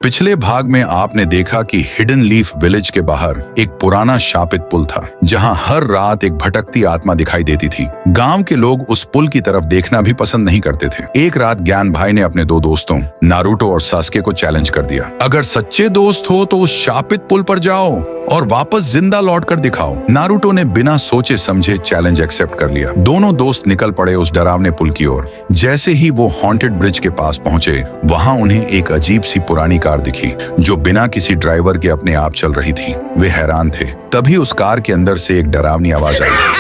पिछले भाग में आपने देखा कि हिडन लीफ विलेज के बाहर एक पुराना शापित पुल था, जहां हर रात एक भटकती आत्मा दिखाई देती थी। गांव के लोग उस पुल की तरफ देखना भी पसंद नहीं करते थे। एक रात ज्ञान भाई ने अपने दो दोस्तों नारुतो और सास्के को चैलेंज कर दिया, अगर सच्चे दोस्त हो तो उस शापित पुल पर जाओ और वापस जिंदा लौट कर दिखाओ। नारुतो ने बिना सोचे समझे चैलेंज एक्सेप्ट कर लिया। दोनों दोस्त निकल पड़े उस डरावने पुल की ओर। जैसे ही वो हॉन्टेड ब्रिज के पास पहुंचे, वहां उन्हें एक अजीब सी पुरानी कार दिखी, जो बिना किसी ड्राइवर के अपने आप चल रही थी। वे हैरान थे। तभी उस कार के अंदर से एक डरावनी आवाज आई।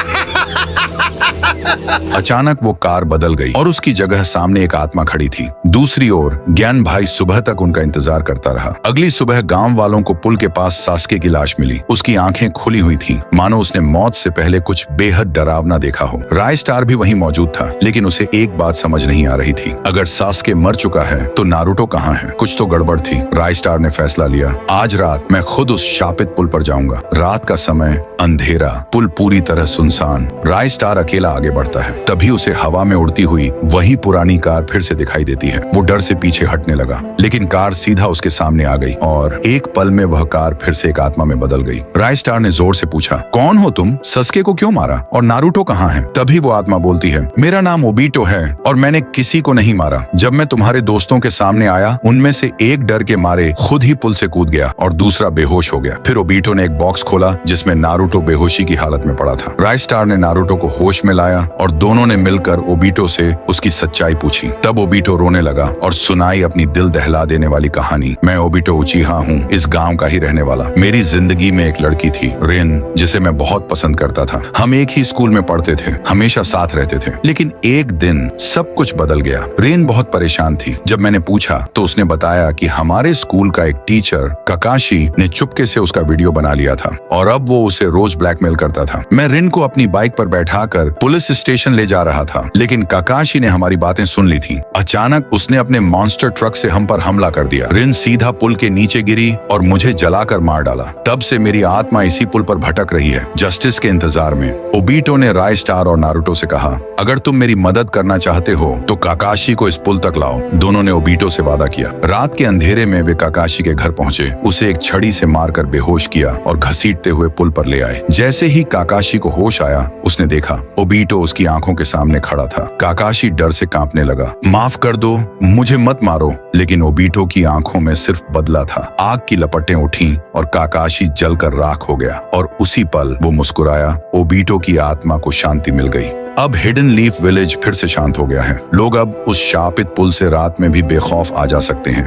अचानक वो कार बदल गई और उसकी जगह सामने एक आत्मा खड़ी थी। दूसरी ओर ज्ञान भाई सुबह तक उनका इंतजार करता रहा। अगली सुबह गांव वालों को पुल के पास सास्के की लाश मिली। उसकी आंखें खुली हुई थीं, मानो उसने मौत से पहले कुछ बेहद डरावना देखा हो। राय स्टार भी वहीं मौजूद था, लेकिन उसे एक बात समझ नहीं आ रही थी, अगर सास्के मर चुका है तो नारुतो कहाँ है? कुछ तो गड़बड़ थी। राय स्टार ने फैसला लिया, आज रात मैं खुद उस शापित पुल पर जाऊंगा। रात का समय, अंधेरा, पुल पूरी तरह सुनसान। राय स्टार अकेला आगे बढ़ता है। तभी उसे हवा में उड़ती हुई वही पुरानी कार फिर से दिखाई देती है। वो डर से पीछे हटने लगा, लेकिन कार सीधा उसके सामने आ गई और एक पल में वह कार फिर से एक आत्मा में बदल गई। राय स्टार ने जोर से पूछा, कौन हो तुम? सस्के को क्यों मारा? और नारुतो कहाँ है? तभी वो आत्मा बोलती है, मेरा नाम ओबीटो है और मैंने किसी को नहीं मारा। जब मैं तुम्हारे दोस्तों के सामने आया, उनमें से एक डर के मारे खुद ही पुल से कूद गया और दूसरा बेहोश हो गया। फिर ओबीटो ने एक बॉक्स खोला जिसमें नारुतो बेहोशी की हालत में पड़ा था। राय स्टार ने नारुतो को होश में लाया और दोनों ने मिलकर ओबीटो से उसकी सच्चाई पूछी। तब ओबीटो रोने लगा और सुनाई अपनी दिल दहला देने वाली कहानी। मैं ओबीटो उचिहा हूँ, इस गांव का ही रहने वाला। मेरी जिंदगी में एक लड़की थी, रिन, जिसे मैं बहुत पसंद करता था। हम एक ही स्कूल में पढ़ते थे, हमेशा साथ रहते थे। लेकिन एक दिन सब कुछ बदल गया। रिन बहुत परेशान थी। जब मैंने पूछा तो उसने बताया कि हमारे स्कूल का एक टीचर काकाशी ने चुपके से उसका वीडियो बना लिया था और अब वो उसे रोज ब्लैकमेल करता था। मैं रिन को अपनी बाइक पर बैठाकर पुलिस स्टेशन ले जा रहा था, लेकिन काकाशी ने हमारी बातें सुन ली थी। अचानक उसने अपने मॉन्स्टर ट्रक से हम पर हमला कर दिया। रिन सीधा पुल के नीचे गिरी और मुझे जलाकर मार डाला। तब से मेरी आत्मा इसी पुल पर भटक रही है, जस्टिस के इंतजार में। ओबीटो ने राय स्टार और नारुतो से कहा, अगर तुम मेरी मदद करना चाहते हो तो काकाशी को इस पुल तक लाओ। दोनों ने ओबीटो से वादा किया। रात के अंधेरे में वे काकाशी के घर पहुंचे, उसे एक छड़ी से मारकर बेहोश किया और घसीटते हुए पुल पर ले आए। जैसे ही काकाशी को होश आया, उसने देखा ओबीटो उसकी आंखों के सामने खड़ा था। काकाशी डर से कांपने लगा। माफ कर दो, मुझे मत मारो। लेकिन ओबीटो की आंखों में सिर्फ बदला था। आग की लपटें उठीं और काकाशी जलकर राख हो गया और उसी पल वो मुस्कुराया। ओबीटो की आत्मा को शांति मिल गई। अब हिडन लीफ विलेज फिर से शांत हो गया है। लोग अब उस शापित पुल से रात में भी बेखौफ आ जा सकते हैं।